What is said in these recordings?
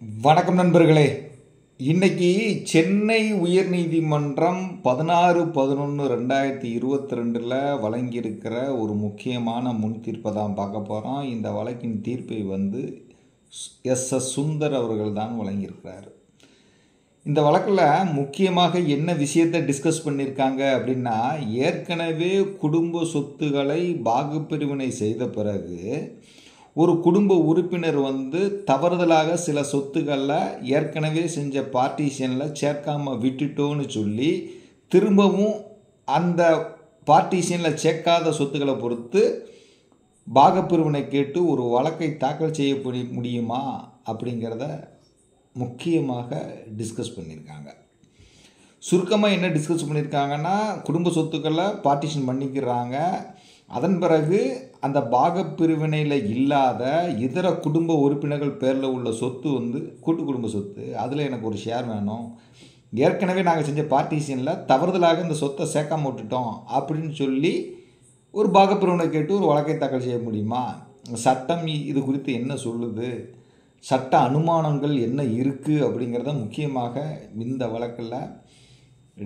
வணக்கம் நண்பர்களே. இன்னைக்கு சென்னை உயர்நீதிமன்றம் 16/11/2022 வழங்கியிருக்கிற ஒரு முக்கியமான முன் தீர்ப்பை தான் பார்க்க போகிறோம். இந்த வழக்கின் தீர்ப்பை எஸ் சுந்தர் அவர்கள் தான் வழங்கியிருக்கிறார். இந்த வழக்கில் முக்கியமாக என்ன விஷயத்தை டிஸ்கஸ் பண்ணியிருக்காங்க அப்படின்னா, ஏற்கனவே குடும்ப சொத்துக்களை பாகப்பிரிவினை செய்த பிறகு ஒரு குடும்ப உறுப்பினர் தவறுதலாக சில சொத்துக்களில் ஏற்கனவே செஞ்ச பார்ட்டிஷனில் சேர்க்காமல் விட்டுட்டோன்னு சொல்லி திரும்பவும் அந்த பார்ட்டிஷனில் சேர்க்காத சொத்துக்களை பொறுத்து பாகப்பிரிவினை கேட்டு ஒரு வழக்கை தாக்கல் செய்ய முடியுமா அப்படிங்கிறத முக்கியமாக டிஸ்கஸ் பண்ணியிருக்காங்க. சுருக்கமாக என்ன டிஸ்கஸ் பண்ணியிருக்காங்கன்னா, குடும்ப சொத்துக்களை பார்ட்டிஷன் பண்ணிக்கிறாங்க. அதன் பிறகு அந்த பாகப்பிரிவினையில் இல்லாத இதர குடும்ப உறுப்பினர்கள் பேரில் உள்ள சொத்து கூட்டு குடும்ப சொத்து, அதில் எனக்கு ஒரு ஷேர் வேணும், ஏற்கனவே நாங்கள் செஞ்ச பார்ட்டிஷனில் தவறுதலாக இந்த சொத்தை சேர்க்காம விட்டுட்டோம் அப்படின்னு சொல்லி ஒரு பாகப்பிரிவினை கேட்டு ஒரு வழக்கை தாக்கல் செய்ய முடியுமா? சட்டம் இது குறித்து என்ன சொல்லுது, சட்ட அனுமானங்கள் என்ன இருக்குது அப்படிங்கிறத முக்கியமாக இந்த வழக்கில்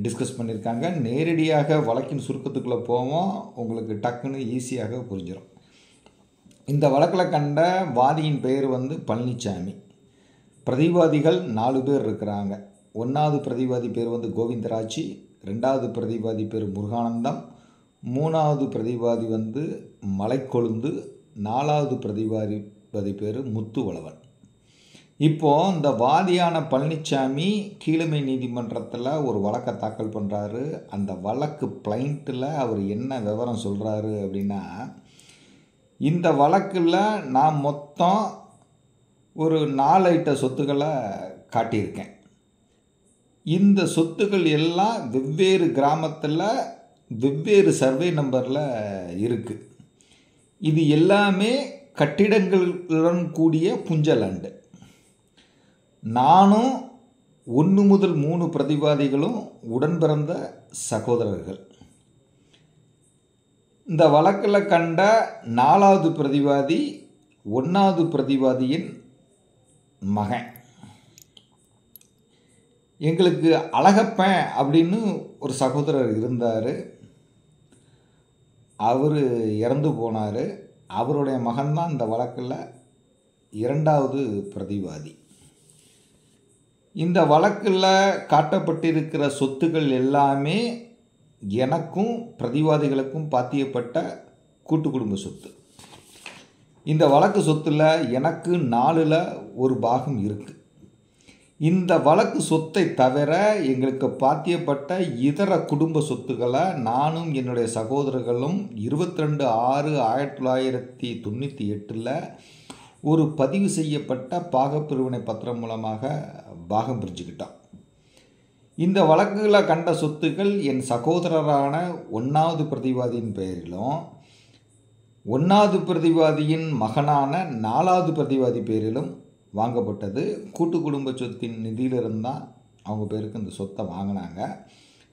டிஸ்கஸ் பண்ணியிருக்காங்க. நேரடியாக வழக்கின் சுருக்கத்துக்குள்ளே போவோம், உங்களுக்கு டக்குன்னு ஈஸியாக புரிஞ்சிடும். இந்த வழக்கில் கண்ட வாதியின் பெயர் பழனிசாமி. பிரதிவாதிகள் 4 பேர் இருக்கிறாங்க. 1வது பிரதிவாதி பேர் கோவிந்தராஜ், 2வது பிரதிவாதி பேர் முருகானந்தம், 3வது பிரதிவாதி மலைக்கொழுந்து, 4வது பிரதிவாதி பேர் முத்துவளவன். இப்போது இந்த வாதியான பழனிசாமி கீழமை நீதிமன்றத்தில் ஒரு வழக்கை தாக்கல் பண்ணுறாரு. அந்த வழக்கு பிளைண்ட்டில் அவர் என்ன விவரம் சொல்கிறாரு அப்படின்னா, இந்த வழக்கில் நான் மொத்தம் ஒரு 4 ஐட்ட சொத்துக்களை காட்டியிருக்கேன். இந்த சொத்துக்கள் எல்லாம் வெவ்வேறு கிராமத்தில் வெவ்வேறு சர்வே நம்பரில் இருக்குது. இது எல்லாமே கட்டிடங்களுடன் கூடிய புஞ்சலாண்டு. நானும் 1 முதல் 3 பிரதிவாதிகளும் உடன் பிறந்த சகோதரர்கள். இந்த வழக்கில் கண்ட 4வது பிரதிவாதி 1வது பிரதிவாதியின் மகன். எங்களுக்கு அழகப்பன் அப்படின்னு ஒரு சகோதரர் இருந்தார். அவர் இறந்து போனார். அவருடைய மகன்தான் இந்த வழக்கில் 2வது பிரதிவாதி. இந்த வழக்கில் காட்டப்பட்டிருக்கிற சொத்துக்கள் எல்லாமே எனக்கும் பிரதிவாதிகளுக்கும் பாத்தியப்பட்ட கூட்டு குடும்ப சொத்து. இந்த வழக்கு சொத்தில் எனக்கு 4ல் ஒரு பாகம் இருக்குது. இந்த வழக்கு சொத்தை தவிர எங்களுக்கு பாத்தியப்பட்ட இதர குடும்ப சொத்துக்களை நானும் என்னுடைய சகோதரர்களும் 22/6/1998 ஒரு பதிவு செய்யப்பட்ட பாகப்பிரிவினை பத்திரம் மூலமாக பாகம் பிரிச்சுக்கிட்டோம். இந்த வழக்குகளை கண்ட சொத்துக்கள் என் சகோதரரான 1வது பிரதிவாதியின் பெயரிலும் 1வது பிரதிவாதியின் மகனான 4வது பிரதிவாதி பேரிலும் வாங்கப்பட்டது. கூட்டு குடும்ப சொத்தின் நிதியிலிருந்து தான் அவங்க பேருக்கு இந்த சொத்தை வாங்கினாங்க.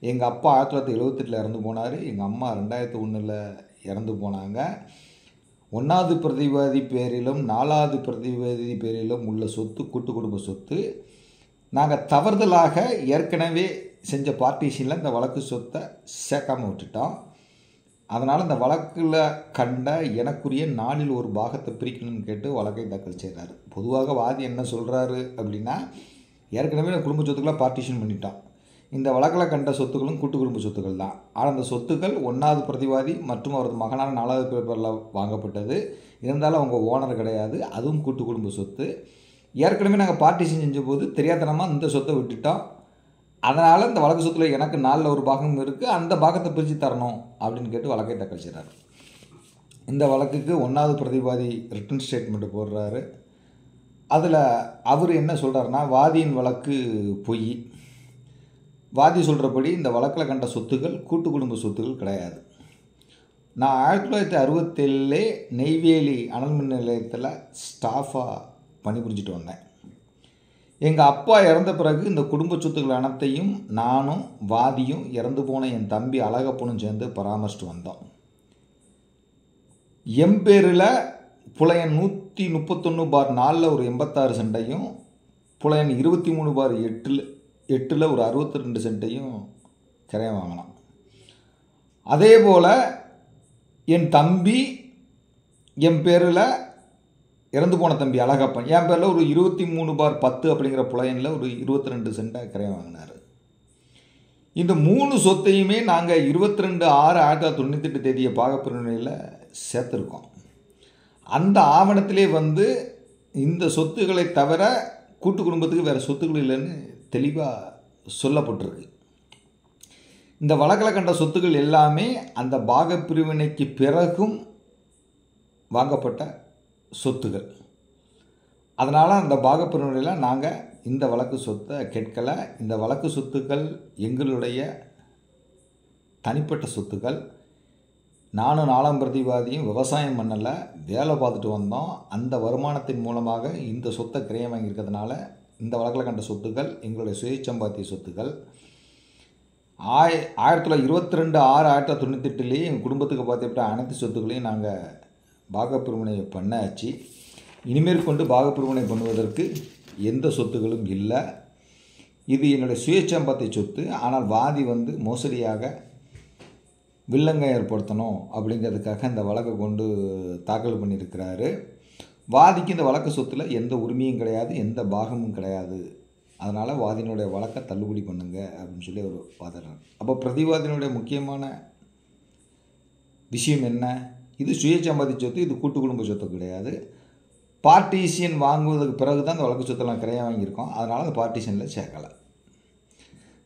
எங்கள் அப்பா 1978 இறந்து போனார். எங்கள் அம்மா 2001 இறந்து போனாங்க. 1வது பிரதிவாதி பேரிலும் 4வது பிரதிவாதி பேரிலும் உள்ள சொத்து கூட்டு குடும்ப சொத்து. நாங்கள் தவறுதலாக ஏற்கனவே செஞ்ச பார்ட்டிஷனில் இந்த வழக்கு சொத்தை சேர்க்காமல் விட்டுட்டோம். அதனால் இந்த வழக்கில் கண்ட எனக்குரிய 4ல் ஒரு பாகத்தை பிரிக்கணும்னு கேட்டு வழக்கை தாக்கல் செய்கிறாரு. பொதுவாக வாதி என்ன சொல்கிறாரு அப்படின்னா, ஏற்கனவே நான் குடும்ப சொத்துக்களை பார்ட்டிஷன் பண்ணிட்டோம், இந்த வழக்கில் கண்ட சொத்துக்களும் கூட்டு குடும்ப சொத்துக்கள் தான். ஆனால் அந்த சொத்துக்கள் 1வது பிரதிவாதி மற்றும் அவரது மகனான 4வது பேரில் வாங்கப்பட்டது. இருந்தாலும் அவங்க ஓனர் கிடையாது, அதுவும் கூட்டு குடும்ப சொத்து. ஏற்கனவே நாங்கள் பார்ட்டிஷன் செஞ்சபோது தெரியாதனமாக இந்த சொத்தை விட்டுட்டோம். அதனால் இந்த வழக்கு சொத்தில் எனக்கு 4ல் ஒரு பாகம் இருக்குது, அந்த பாகத்தை பிரித்து தரணும் அப்படின்னு கேட்டு வழக்கை தாக்கல் செய்கிறார். இந்த வழக்குக்கு 1வது பிரதிவாதி ரிட்டன் ஸ்டேட்மெண்ட் போடுறாரு. அதில் அவர் என்ன சொல்கிறாருன்னா, வாதியின் வழக்கு பொய். வாதி சொல்கிறபடி இந்த வழக்கில் கண்ட சொத்துக்கள் கூட்டு குடும்ப சொத்துக்கள் கிடையாது. நான் 1967 நெய்வேலி அனல்மின் நிலையத்தில் ஸ்டாஃபாக பணிபுரிஞ்சிட்டு வந்தேன். எங்கள் அப்பா இறந்த பிறகு இந்த குடும்ப சொத்துக்கள் அனைத்தையும் நானும் வாதியும் இறந்து போன என் தம்பி அழகப்பனும் சேர்ந்து பராமரிச்சுட்டு வந்தோம். எம்பேரில் புலையன் 131/4 ஒரு 86 சென்டையும் புலையன் 23/8 ஒரு 62 சென்ட்டையும் கிரயம் வாங்கினான். அதே போல் என் தம்பி என் பேரில் இறந்து போன தம்பி அழகப்பன் என் பேரில் ஒரு 23/10 அப்படிங்கிற புலையனில் ஒரு 22 சென்ட்டை கிரயம் வாங்கினார். இந்த 3 சொத்தையுமே நாங்கள் 22/6/1998 பாகப்பிரிவினையில் சேர்த்துருக்கோம். அந்த ஆவணத்திலே இந்த சொத்துக்களை தவிர கூட்டு குடும்பத்துக்கு வேறு சொத்துக்கள் இல்லைன்னு தெளிவாக சொல்லப்பட்டிருக்கு. இந்த வழக்கில் கண்ட சொத்துக்கள் எல்லாமே அந்த பாகப்பிரிவினைக்கு பிறகும் வாங்கப்பட்ட சொத்துகள். அதனால் அந்த பாகப்பிரிவினையில் நாங்கள் இந்த வழக்கு சொத்தை கேட்கலை. இந்த வழக்கு சொத்துக்கள் எங்களுடைய தனிப்பட்ட சொத்துக்கள். நானும் 4ஆம் பிரதிவாதியும் விவசாயம் பண்ணலை, வேலை பார்த்துட்டு வந்தோம். அந்த வருமானத்தின் மூலமாக இந்த சொத்தை கிரயம் வாங்கியிருக்கிறதுனால இந்த வழக்கில் கண்ட சொத்துக்கள் எங்களுடைய சுயசம்பாத்திய சொத்துக்கள். 1922/6/1998 எங்கள் குடும்பத்துக்கு பார்த்துக்கிட்ட அனைத்து சொத்துக்களையும் நாங்கள் பாகப்பிரிவினை பண்ணாச்சு. இனிமேல் கொண்டு பாகப்பிரிவினை பண்ணுவதற்கு எந்த சொத்துக்களும் இல்லை. இது என்னுடைய சுயசம்பாத்திய சொத்து. ஆனால் வாதி மோசடியாக வில்லங்கம் ஏற்படுத்தணும் அப்படிங்கிறதுக்காக இந்த வழக்கை கொண்டு தாக்கல் பண்ணியிருக்கிறாரு. வாதிக்கு இந்த வழக்கு சொத்தில் எந்த உரிமையும் கிடையாது, எந்த பாகமும் கிடையாது. அதனால் வாதியினுடைய வழக்கை தள்ளுபடி பண்ணுங்க அப்படின்னு சொல்லி அவர் வாதிடுறார். அப்போ பிரதிவாதியினுடைய முக்கியமான விஷயம் என்ன? இது சுயசம்பாத்திய சொத்து, இது கூட்டு குடும்ப சொத்து கிடையாது. பார்ட்டிஷியன் வாங்குவதற்கு பிறகு தான் இந்த வழக்கு சொத்தெல்லாம் கிரயம் வாங்கியிருக்கோம். அதனால் அந்த பார்ட்டிஷனில் சேர்க்கலை.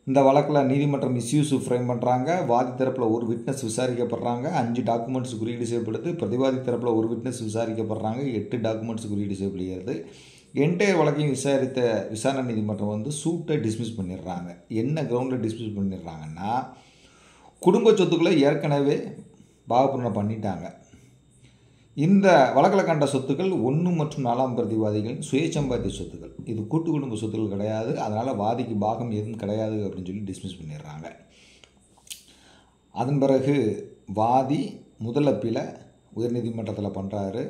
இந்த வழக்கில் நீதிமன்றம் மிஸ்யூஸ் ஃப்ரேம் பண்ணுறாங்க. வாதி தரப்பில் ஒரு விட்னஸ் விசாரிக்கப்படுறாங்க, 5 டாக்குமெண்ட்ஸ் குறியீடு செய்யப்படுது. பிரதிவாதி தரப்பில் ஒரு விட்னஸ் விசாரிக்கப்படுறாங்க, 8 டாக்குமெண்ட்ஸ் குறியீடு செய்யப்படுகிறது. என்டையர் வழக்கையும் விசாரித்த விசாரணை நீதிமன்றம் சூட்டை டிஸ்மிஸ் பண்ணிடுறாங்க. என்ன கிரவுண்டில் டிஸ்மிஸ் பண்ணிடுறாங்கன்னா, குடும்ப சொத்துக்களை ஏற்கனவே பாகப்பிரிவினை பண்ணிட்டாங்க. இந்த வழக்கில் கண்ட சொத்துக்கள் 1 மற்றும் 4ஆம் பிரதிவாதிகளின் சுயசம்பாத்திய சொத்துக்கள். இது கூட்டு குடும்ப சொத்துக்கள் கிடையாது. அதனால் வாதிக்கு பாகம் எதுவும் கிடையாது அப்படின்னு சொல்லி டிஸ்மிஸ் பண்ணிடுறாங்க. அதன் பிறகு வாதி முதல் அப்பீலை உயர்நீதிமன்றத்தில் பண்ணுறாரு.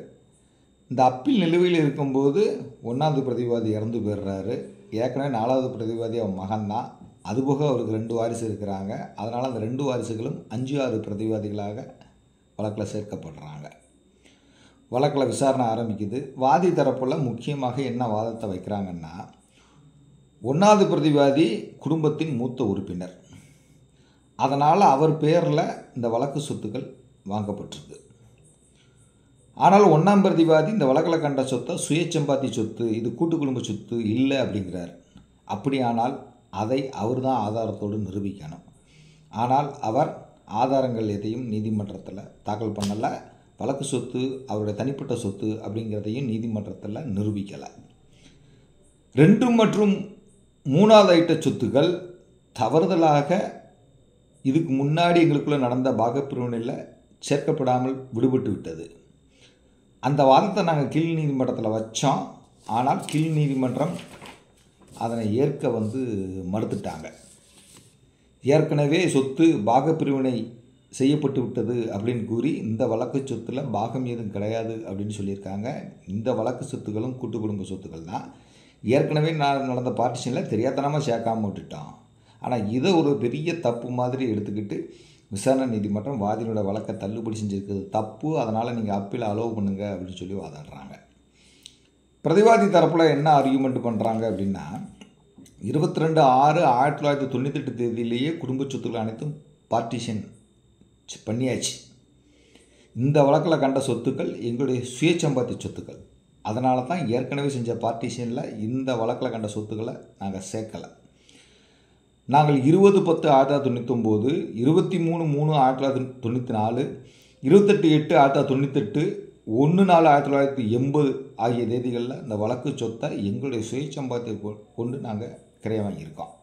இந்த அப்பீல் நிலுவையில் இருக்கும்போது 1ஆவது பிரதிவாதி இறந்து போயிடுறாரு. ஏற்கனவே 4ஆவது பிரதிவாதி அவன் மகன்தான். அதுபோக அவருக்கு 2 வாரிசு இருக்கிறாங்க. அதனால் அந்த 2 வாரிசுகளும் 5-6 பிரதிவாதிகளாக வழக்கில் சேர்க்கப்படுறாங்க. வழக்கில் விசாரணை ஆரம்பிக்குது. வாதி தரப்பில் முக்கியமாக என்ன வாதத்தை வைக்கிறாங்கன்னா, 1ஆவது பிரதிவாதி குடும்பத்தின் மூத்த உறுப்பினர். அதனால் அவர் பேரில் இந்த வழக்கு சொத்துக்கள் வாங்கப்பட்டிருக்கு. ஆனால் 1ஆம் பிரதிவாதி இந்த வழக்கில் கண்ட சொத்தை சுயசம்பாத்திய சொத்து, இது கூட்டு குடும்ப சொத்து இல்லை அப்படிங்கிறார். அப்படியானால் அதை அவர் தான் ஆதாரத்தோடு நிரூபிக்கணும். ஆனால் அவர் ஆதாரங்கள் எதையும் நீதிமன்றத்தில் தாக்கல் பண்ணலை. வழக்கு சொத்து அவருடைய தனிப்பட்ட சொத்து அப்படிங்கிறதையும் நீதிமன்றத்தில் நிரூபிக்கலை. 2 மற்றும் 3ஆவது ஐட்ட சொத்துக்கள் தவறுதலாக இதுக்கு முன்னாடி எங்களுக்குள்ளே நடந்த பாகப்பிரிவினையில் சேர்க்கப்படாமல் விடுபட்டு விட்டது. அந்த வாதத்தை நாங்கள் கீழ் நீதிமன்றத்தில் வச்சோம். ஆனால் கீழ் நீதிமன்றம் அதனை ஏற்க மறுத்துட்டாங்க. ஏற்கனவே சொத்து பாகப்பிரிவினை செய்யப்பட்டு விட்டது அப்படின்னு கூறி இந்த வழக்கு சொத்தில் பாகம் எதுவும் கிடையாது அப்படின்னு சொல்லியிருக்காங்க. இந்த வழக்கு சொத்துக்களும் கூட்டு குடும்ப சொத்துக்கள் தான். ஏற்கனவே நடந்த பார்ட்டிஷனில் தெரியாதனமாக சேர்க்காமல் விட்டுட்டோம். ஆனால் இதை ஒரு பெரிய தப்பு மாதிரி எடுத்துக்கிட்டு விசாரணை நீதிமன்றம் வாதியோட வழக்கை தள்ளுபடி செஞ்சுருக்கிறது தப்பு. அதனால் நீங்கள் அப்பீல் அலோவ் பண்ணுங்க அப்படின்னு சொல்லி வாதாடுறாங்க. பிரதிவாதி தரப்பில் என்ன ஆர்கியூமெண்ட் பண்ணுறாங்க அப்படின்னா, 22/6/1998 குடும்ப சொத்துக்கள் அனைத்தும் பார்ட்டிஷன் பண்ணியாச்சு. இந்த வழக்கில் கண்ட சொத்துக்கள் எங்களுடைய சுயசம்பாத்திய சொத்துக்கள். அதனால தான் ஏற்கனவே செஞ்ச பார்ட்டிஷனில் இந்த வழக்கில் கண்ட சொத்துக்களை நாங்கள் சேர்க்கலை. நாங்கள் 20/10/1999, 23/3/1994, 28/8/1998, 1/4/1980 ஆகிய தேதிகளில் இந்த வழக்கு சொத்தை எங்களுடைய சுயசம்பாத்திய கொண்டு நாங்கள் கிரயம் வாங்கியிருக்கோம்.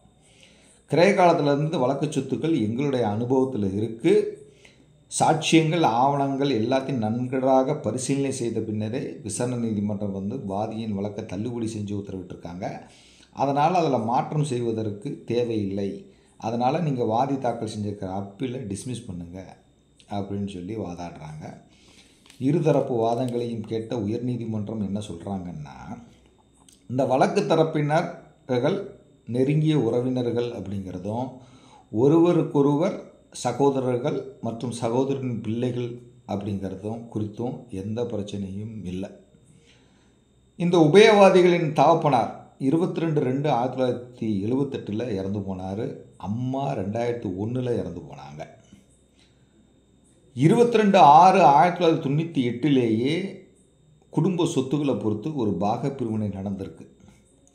கிரய காலத்திலிருந்து வழக்கு சொத்துக்கள் எங்களுடைய அனுபவத்தில் இருக்குது. சாட்சியங்கள், ஆவணங்கள் எல்லாத்தையும் நன்கராக பரிசீலனை செய்த பின்னரே விசாரணை நீதிமன்றம் வாதியின் வழக்கை தள்ளுபடி செஞ்சு உத்தரவிட்டிருக்காங்க. அதனால் அதில் மாற்றம் செய்வதற்கு தேவையில்லை. அதனால் நீங்கள் வாதி தாக்கல் செஞ்சுருக்கிற அப்பீலை டிஸ்மிஸ் பண்ணுங்கள் அப்படின்னு சொல்லி வாதாடுறாங்க. இருதரப்பு வாதங்களையும் கேட்ட உயர்நீதிமன்றம் என்ன சொல்கிறாங்கன்னா, இந்த வழக்கு தரப்பினர்கள் நெருங்கிய உறவினர்கள் அப்படிங்கிறதும், ஒருவருக்கொருவர் சகோதரர்கள் மற்றும் சகோதரரின் பிள்ளைகள் அப்படிங்கிறதும் குறித்தும் எந்த பிரச்சனையும் இல்லை. இந்த உபயவாதிகளின் தகப்பனார் 22/2/1978 இறந்து போனார். அம்மா 2001 இறந்து போனாங்க. 22/6/1998 குடும்ப சொத்துக்களை பொறுத்து ஒரு பாகப்பிரிவினை நடந்திருக்கு.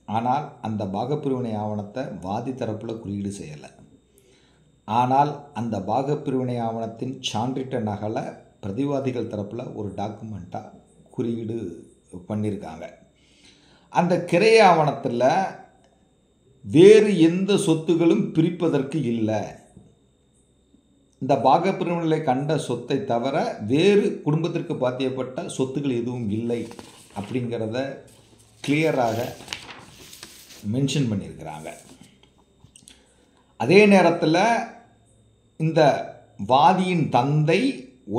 ஆனால் அந்த பாகப்பிரிவினை ஆவணத்தை வாதி தரப்பில் குறியீடு செய்யலை. ஆனால் அந்த பாகப்பிரிவினை ஆவணத்தின் சான்றிட்ட நகலை பிரதிவாதிகள் தரப்பில் ஒரு டாக்குமெண்ட்டாக குறியீடு பண்ணியிருக்காங்க. அந்த கிரைய ஆவணத்தில் வேறு எந்த சொத்துகளும் பிரிப்பதற்கு இல்லை. இந்த பாகப்பிரிவினைகளை கண்ட சொத்தை தவிர வேறு குடும்பத்திற்கு பாத்தியப்பட்ட சொத்துக்கள் எதுவும் இல்லை அப்படிங்கிறத கிளியராக மென்ஷன் பண்ணியிருக்கிறாங்க. அதே நேரத்தில் இந்த வாதியின் தந்தை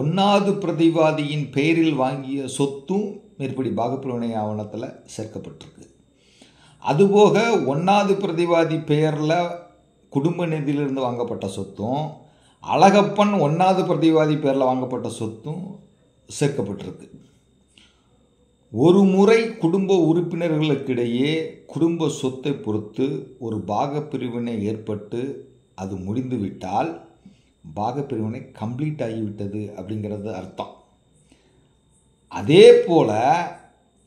1வது பிரதிவாதியின் பெயரில் வாங்கிய சொத்தும் மேற்படி பாகப்பிரிவினை ஆவணத்தில் சேர்க்கப்பட்டிருக்கு. அதுபோக 1வது பிரதிவாதி பெயரில் குடும்ப நிதியிலிருந்து வாங்கப்பட்ட சொத்தும், அழகப்பன் 1வது பிரதிவாதி பெயரில் வாங்கப்பட்ட சொத்தும் சேர்க்கப்பட்டிருக்கு. ஒரு முறை குடும்ப உறுப்பினர்களுக்கிடையே குடும்ப சொத்தை பொறுத்து ஒரு பாகப்பிரிவினை ஏற்பட்டு அது முடிந்துவிட்டால் பாகப்பிரிவினை கம்ப்ளீட் ஆகிவிட்டது அப்படிங்கிறது அர்த்தம். அதே போல்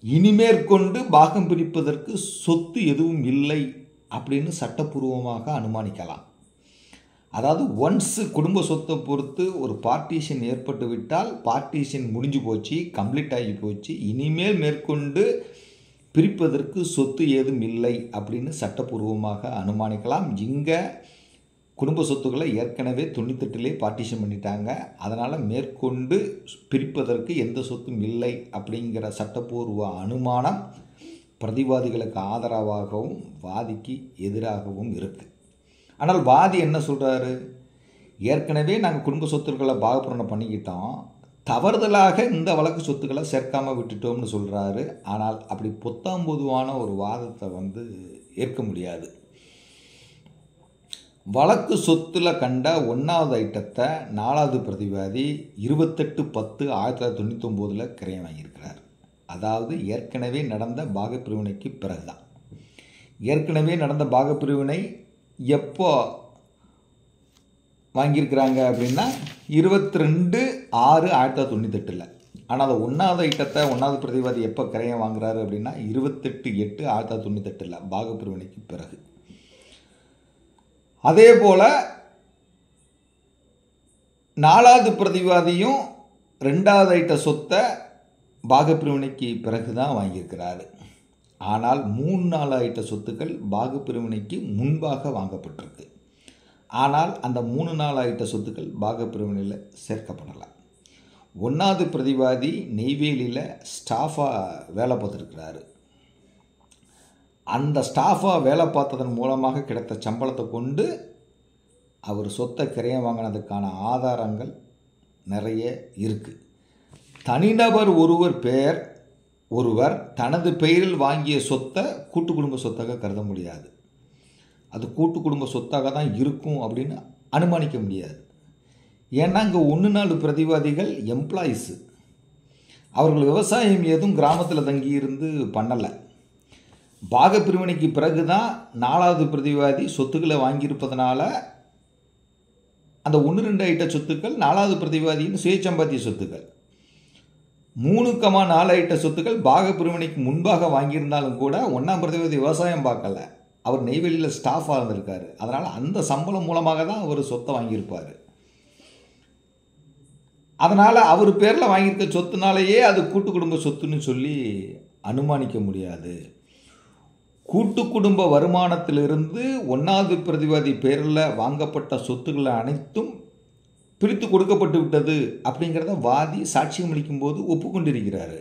இனிமேற்கொண்டு பாகம் பிரிப்பதற்கு சொத்து எதுவும் இல்லை அப்படின்னு சட்டப்பூர்வமாக அனுமானிக்கலாம். அதாவது ஒன்ஸ் குடும்ப சொத்தை பொறுத்து ஒரு பார்ட்டிஷன் ஏற்பட்டு விட்டால் பார்ட்டிஷன் முடிஞ்சு போச்சு, கம்ப்ளீட் ஆகி போச்சு, இனிமேல் மேற்கொண்டு பிரிப்பதற்கு சொத்து ஏதும் இல்லை அப்படின்னு சட்டப்பூர்வமாக அனுமானிக்கலாம். இங்கே குடும்ப சொத்துக்களை ஏற்கனவே 98 பார்ட்டிஷன் பண்ணிட்டாங்க. அதனால் மேற்கொண்டு பிரிப்பதற்கு எந்த சொத்தும் இல்லை அப்படிங்கிற சட்டப்பூர்வ அனுமானம் பிரதிவாதிகளுக்கு ஆதரவாகவும் வாதிக்கு எதிராகவும் இருக்குது. ஆனால் வாதி என்ன சொல்கிறாரு? ஏற்கனவே நாங்கள் குடும்ப சொத்துக்களை பாகப்பிரிவினை பண்ணிக்கிட்டோம், தவறுதலாக இந்த வழக்கு சொத்துக்களை சேர்க்காமல் விட்டுட்டோம்னு சொல்கிறாரு. ஆனால் அப்படி பொத்தாம்பொதுவான ஒரு வாதத்தை ஏற்க முடியாது. வழக்கு சொத்தில் கண்ட 1வது ஐட்டத்தை 4வது பிரதிவாதி 28/10/1999 கிரையம் வாங்கியிருக்கிறார். அதாவது ஏற்கனவே நடந்த பாகப்பிரிவினைக்கு பிறகு தான். ஏற்கனவே நடந்த பாகப்பிரிவினை எப்போ வாங்கியிருக்கிறாங்க அப்படின்னா 22/6/1998. ஆனால் அந்த 1வது ஐட்டத்தை 1வது பிரதிவாதி எப்போ கிரையம் வாங்குறாரு அப்படின்னா 28/8/1998 பாகப்பிரிவினைக்கு பிறகு. அதே போல் 4வது பிரதிவாதியும் 2வது ஐட்ட சொத்தை பாகப்பிரிவினைக்கு பிறகு தான் வாங்கியிருக்கிறாரு. ஆனால் 3-4 ஐட்ட சொத்துக்கள் பாகப்பிரிவினைக்கு முன்பாக வாங்கப்பட்டிருக்கு. ஆனால் அந்த 3-4 ஐட்ட சொத்துக்கள் பாகப்பிரிவினையில் சேர்க்கப்படலை. 1வது பிரதிவாதி நெய்வேலியில் ஸ்டாஃபாக வேலை பார்த்துருக்கிறாரு. அந்த ஸ்டாஃபாக வேலை பார்த்ததன் மூலமாக கிடைத்த சம்பளத்தை கொண்டு அவர் சொத்தை கிரையம் வாங்கினதுக்கான ஆதாரங்கள் நிறைய இருக்குது. தனிநபர் ஒருவர் தனது பெயரில் வாங்கிய சொத்தை கூட்டு குடும்ப சொத்தாக கருத முடியாது. அது கூட்டு குடும்ப சொத்தாக தான் இருக்கும் அப்படின்னு அனுமானிக்க முடியாது. ஏன்னா இங்கே 1-4 பிரதிவாதிகள் எம்ப்ளாயீஸு. அவர்கள் விவசாயம் எதுவும் கிராமத்தில் தங்கியிருந்து பண்ணலை. பாகப்பிரிவினைக்கு பிறகு தான் 4வது பிரதிவாதி சொத்துக்களை வாங்கியிருப்பதனால அந்த 1-2 ஐட்ட சொத்துக்கள் 4வது பிரதிவாதியின் சுயசம்பாத்திய சொத்துக்கள். 3,4 ஐட்ட சொத்துக்கள் பாகப்பிரிவினைக்கு முன்பாக வாங்கியிருந்தாலும் கூட 1ஆம் பிரதிவாதி விவசாயம் பார்க்கல, அவர் நெய்வேலியில் ஸ்டாஃபாக இருந்திருக்காரு. அதனால் அந்த சம்பளம் மூலமாக தான் அவர் சொத்தை வாங்கியிருப்பார். அதனால் அவர் பேரில் வாங்கியிருக்க சொத்துனாலேயே அது கூட்டு குடும்ப சொத்துன்னு சொல்லி அனுமானிக்க முடியாது. கூட்டு குடும்ப வருமானத்திலிருந்து 1வது பிரதிவாதி பேரில் வாங்கப்பட்ட சொத்துக்கள் அனைத்தும் பிரித்து கொடுக்கப்பட்டு விட்டது அப்படிங்கிறத வாதி சாட்சியம் அளிக்கும்போது ஒப்புக்கொண்டிருக்கிறாரு.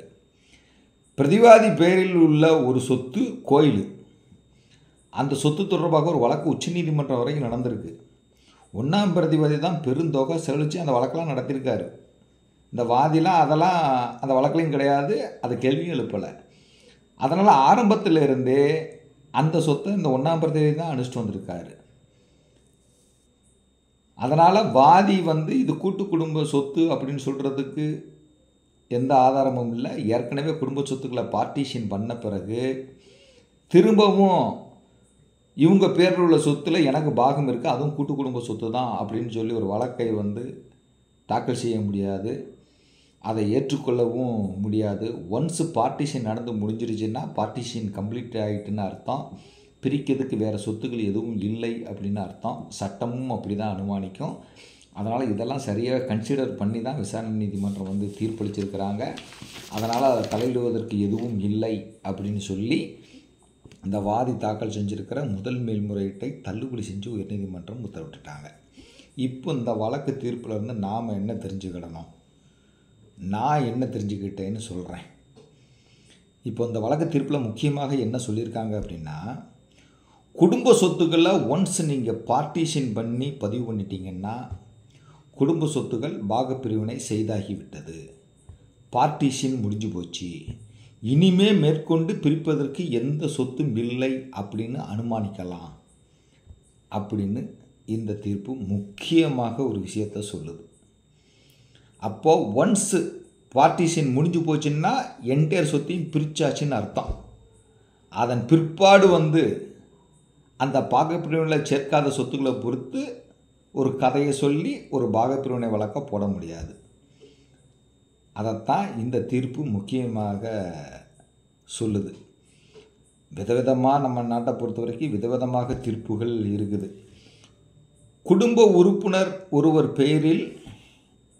பிரதிவாதி பேரில் உள்ள ஒரு சொத்து கோயில். அந்த சொத்து தொடர்பாக ஒரு வழக்கு உச்சநீதிமன்றம் வரைக்கும் நடந்திருக்கு. 1ஆம் பிரதிவாதி தான் பெருந்தொகை செலவிச்சு அந்த வழக்கெல்லாம் நடத்தியிருக்காரு. இந்த வாதிலாம் அதெல்லாம் அந்த வழக்கிலையும் கிடையாது, அதை கேள்வியும் எழுப்பலை. அதனால் ஆரம்பத்தில் இருந்தே அந்த சொத்தை இந்த 1ஆம் பிரதிநிதி தான் அனுஷ்டிட்டு வந்திருக்காரு. அதனால் வாதி இது கூட்டு குடும்ப சொத்து அப்படின்னு சொல்கிறதுக்கு எந்த ஆதாரமும் இல்லை. ஏற்கனவே குடும்ப சொத்துக்களை பார்ட்டிஷன் பண்ண பிறகு திரும்பவும் இவங்க பேரில் உள்ள சொத்தில் எனக்கு பாகம் இருக்குது, அதுவும் கூட்டு குடும்ப சொத்து தான் அப்படின்னு சொல்லி ஒரு வழக்கை தாக்கல் செய்ய முடியாது, அதை ஏற்றுக்கொள்ளவும் முடியாது. ஒன்ஸ் பார்ட்டிஷன் நடந்து முடிஞ்சிருச்சுன்னா பார்ட்டிஷன் கம்ப்ளீட் ஆகிட்டுன்னு அர்த்தம். பிரிக்கிறதுக்கு வேறு சொத்துக்கள் எதுவும் இல்லை அப்படின்னு அர்த்தம். சட்டமும் அப்படி தான் அனுமானிக்கும். அதனால் இதெல்லாம் சரியாக கன்சிடர் பண்ணி தான் விசாரணை நீதிமன்றம் தீர்ப்பளிச்சிருக்கிறாங்க. அதனால் அதை தலையிடுவதற்கு எதுவும் இல்லை அப்படின்னு சொல்லி இந்த வாதி தாக்கல் செஞ்சுருக்கிற முதல் மேல்முறையீட்டை தள்ளுபடி செஞ்சு உயர்நீதிமன்றம் உத்தரவிட்டுட்டாங்க. இப்போ இந்த வழக்கு தீர்ப்பிலேருந்து நாம் என்ன தெரிஞ்சுக்கிடணும், நான் என்ன தெரிஞ்சுக்கிட்டேன்னு சொல்கிறேன். இப்போ இந்த வழக்கு தீர்ப்பில் முக்கியமாக என்ன சொல்லியிருக்காங்க அப்படின்னா, குடும்ப சொத்துக்களை ஒன்ஸ் நீங்கள் பார்ட்டிஷன் பண்ணி பதிவு பண்ணிட்டீங்கன்னா குடும்ப சொத்துக்கள் பாகப்பிரிவினை செய்தாகிவிட்டது, பார்ட்டிஷன் முடிஞ்சு போச்சு, இனிமே மேற்கொண்டு பிரிப்பதற்கு எந்த சொத்தும் இல்லை அப்படின்னு அனுமானிக்கலாம் அப்படின்னு இந்த தீர்ப்பு முக்கியமாக ஒரு விஷயத்தை சொல்லுது. அப்போது ஒன்ஸ் பார்ட்டிஷன் முடிஞ்சு போச்சுன்னா என்டையர் சொத்தையும் பிரிச்சாச்சுன்னு அர்த்தம். அதன் பிற்பாடு அந்த பாகப்பிரிவினையில் சேர்க்காத சொத்துக்களை பொறுத்து ஒரு கதையை சொல்லி ஒரு பாகப்பிரிவினை வழக்க போட முடியாது. அதைத்தான் இந்த தீர்ப்பு முக்கியமாக சொல்லுது. விதவிதமாக நம்ம நாட்டை பொறுத்த வரைக்கும் விதவிதமாக தீர்ப்புகள் இருக்குது. குடும்ப உறுப்பினர் ஒருவர் பெயரில்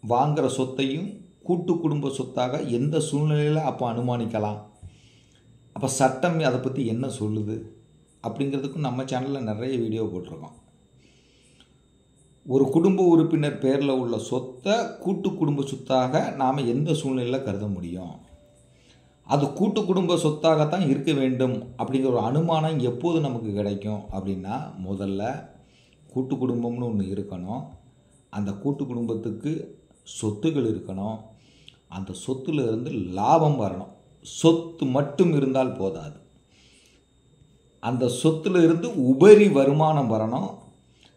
வாங்குகிற சொத்தையும் கூட்டு குடும்ப சொத்தாக எந்த சூழ்நிலையில் அப்போ அனுமானிக்கலாம், அப்போ சட்டம் அதை பற்றி என்ன சொல்லுது அப்படிங்கிறதுக்கும் நம்ம சேனலில் நிறைய வீடியோ போட்டிருக்கோம். ஒரு குடும்ப உறுப்பினர் பேரில் உள்ள சொத்தை கூட்டு குடும்ப சொத்தாக நாம் எந்த சூழ்நிலையில் கருத முடியும், அது கூட்டு குடும்ப சொத்தாகத்தான் இருக்க வேண்டும் அப்படிங்கிற ஒரு அனுமானம் எப்போது நமக்கு கிடைக்கும் அப்படின்னா, முதல்ல கூட்டு குடும்பம்னு ஒன்று இருக்கணும், அந்த கூட்டு குடும்பத்துக்கு சொத்துக்கள் இருக்கணும், அந்த சொத்துல இருந்து லாபம் வரணும். சொத்து மட்டும் இருந்தால் போதாது, அந்த சொத்துல இருந்து உபரி வருமானம் வரணும்.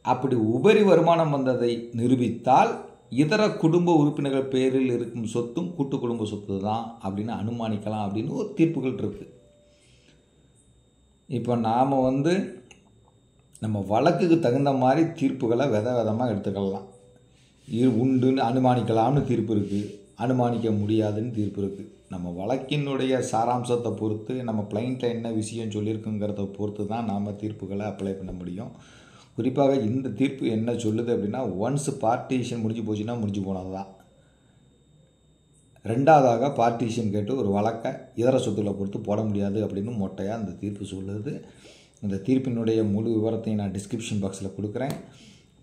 அப்படி உபரி வருமானம் வந்ததை நிரூபித்தால் இதர குடும்ப உறுப்பினர்கள் பேரில் இருக்கும் சொத்தும் கூட்டு குடும்ப சொத்து தான் அப்படின்னு அனுமானிக்கலாம் அப்படின்னு ஒரு தீர்ப்புகள் இருக்குது. இப்போ நாம் நம்ம வழக்குக்கு தகுந்த மாதிரி தீர்ப்புகளை விதமாக எடுத்துக்கலாம். உண்டுன்னு அனுமானிக்கலாம்னு தீர்ப்பு இருக்குது, அனுமானிக்க முடியாதுன்னு தீர்ப்பு இருக்குது. நம்ம வழக்கினுடைய சாராம்சத்தை பொறுத்து, நம்ம பிளைண்ட்டில் என்ன விஷயம் சொல்லியிருக்குங்கிறத பொறுத்து தான் நாம் தீர்ப்புகளை அப்ளை பண்ண முடியும். குறிப்பாக இந்த தீர்ப்பு என்ன சொல்லுது அப்படின்னா, ஒன்ஸ் பார்ட்டிஷன் முடிஞ்சு போச்சுன்னா முடிஞ்சு போனது தான். ரெண்டாவதாக பார்ட்டிஷன் கேட்டு ஒரு வழக்கை இதர சொத்துக்களை பொறுத்து போட முடியாது அப்படின்னு மொட்டையாக இந்த தீர்ப்பு சொல்லுது. இந்த தீர்ப்பினுடைய முழு விவரத்தையும் நான் டிஸ்கிரிப்ஷன் பாக்ஸில் கொடுக்குறேன்,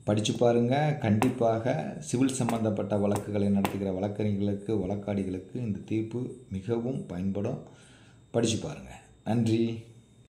படித்து பாருங்கள். கண்டிப்பாக சிவில் சம்பந்தப்பட்ட வழக்குகளை நடத்துகிற வழக்கறிஞர்களுக்கு, வழக்காடிகளுக்கு இந்த தீர்ப்பு மிகவும் பயன்படும். படித்து பாருங்கள். நன்றி.